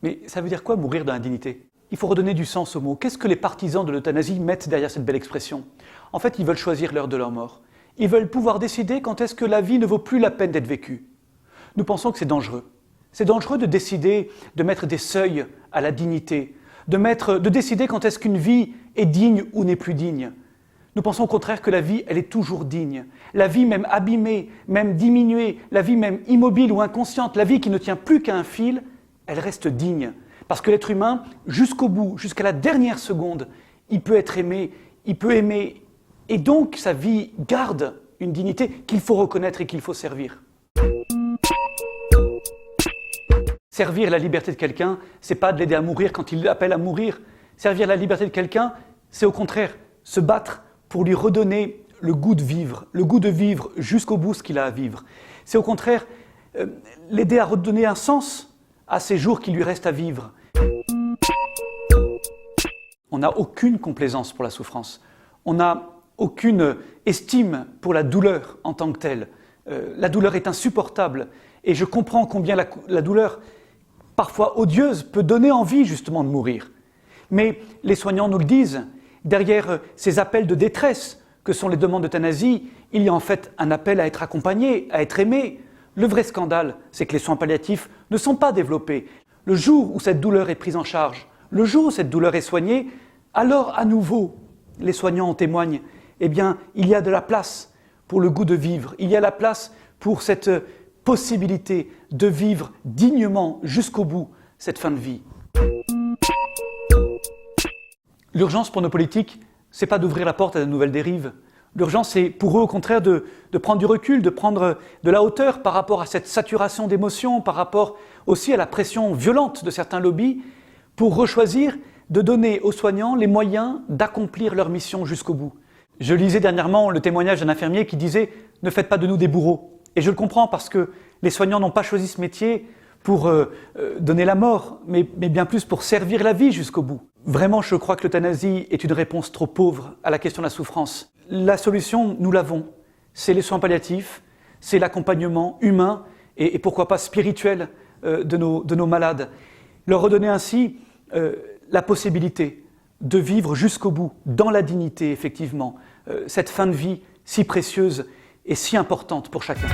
Mais ça veut dire quoi mourir dans la dignité? Il faut redonner du sens au mot. Qu'est-ce que les partisans de l'euthanasie mettent derrière cette belle expression? En fait, ils veulent choisir l'heure de leur mort. Ils veulent pouvoir décider quand est-ce que la vie ne vaut plus la peine d'être vécue. Nous pensons que c'est dangereux. C'est dangereux de décider de mettre des seuils à la dignité, de décider quand est-ce qu'une vie est digne ou n'est plus digne. Nous pensons au contraire que la vie, elle est toujours digne. La vie même abîmée, même diminuée, la vie même immobile ou inconsciente, la vie qui ne tient plus qu'à un fil, elle reste digne. Parce que l'être humain, jusqu'au bout, jusqu'à la dernière seconde, il peut être aimé, il peut aimer, et donc sa vie garde une dignité qu'il faut reconnaître et qu'il faut servir. Servir la liberté de quelqu'un, c'est pas de l'aider à mourir quand il appelle à mourir. Servir la liberté de quelqu'un, c'est au contraire se battre pour lui redonner le goût de vivre jusqu'au bout ce qu'il a à vivre. C'est au contraire l'aider à redonner un sens à ces jours qui lui restent à vivre. On n'a aucune complaisance pour la souffrance. On n'a aucune estime pour la douleur en tant que telle. La douleur est insupportable et je comprends combien la douleur, parfois odieuse, peut donner envie justement de mourir. Mais les soignants nous le disent, derrière ces appels de détresse que sont les demandes d'euthanasie, il y a en fait un appel à être accompagné, à être aimé. Le vrai scandale, c'est que les soins palliatifs ne sont pas développés. Le jour où cette douleur est prise en charge, le jour où cette douleur est soignée, alors à nouveau, les soignants en témoignent, eh bien, il y a de la place pour le goût de vivre, il y a la place pour cette possibilité de vivre dignement jusqu'au bout cette fin de vie. L'urgence pour nos politiques, c'est pas d'ouvrir la porte à de nouvelles dérives. L'urgence, c'est pour eux, au contraire, de prendre du recul, de prendre de la hauteur par rapport à cette saturation d'émotions, par rapport aussi à la pression violente de certains lobbies, pour rechoisir de donner aux soignants les moyens d'accomplir leur mission jusqu'au bout. Je lisais dernièrement le témoignage d'un infirmier qui disait « Ne faites pas de nous des bourreaux ». Et je le comprends parce que les soignants n'ont pas choisi ce métier pour donner la mort, mais bien plus pour servir la vie jusqu'au bout. Vraiment, je crois que l'euthanasie est une réponse trop pauvre à la question de la souffrance. La solution, nous l'avons. C'est les soins palliatifs, c'est l'accompagnement humain et pourquoi pas spirituel de nos malades. Leur redonner ainsi la possibilité de vivre jusqu'au bout, dans la dignité, effectivement, cette fin de vie si précieuse et si importante pour chacun.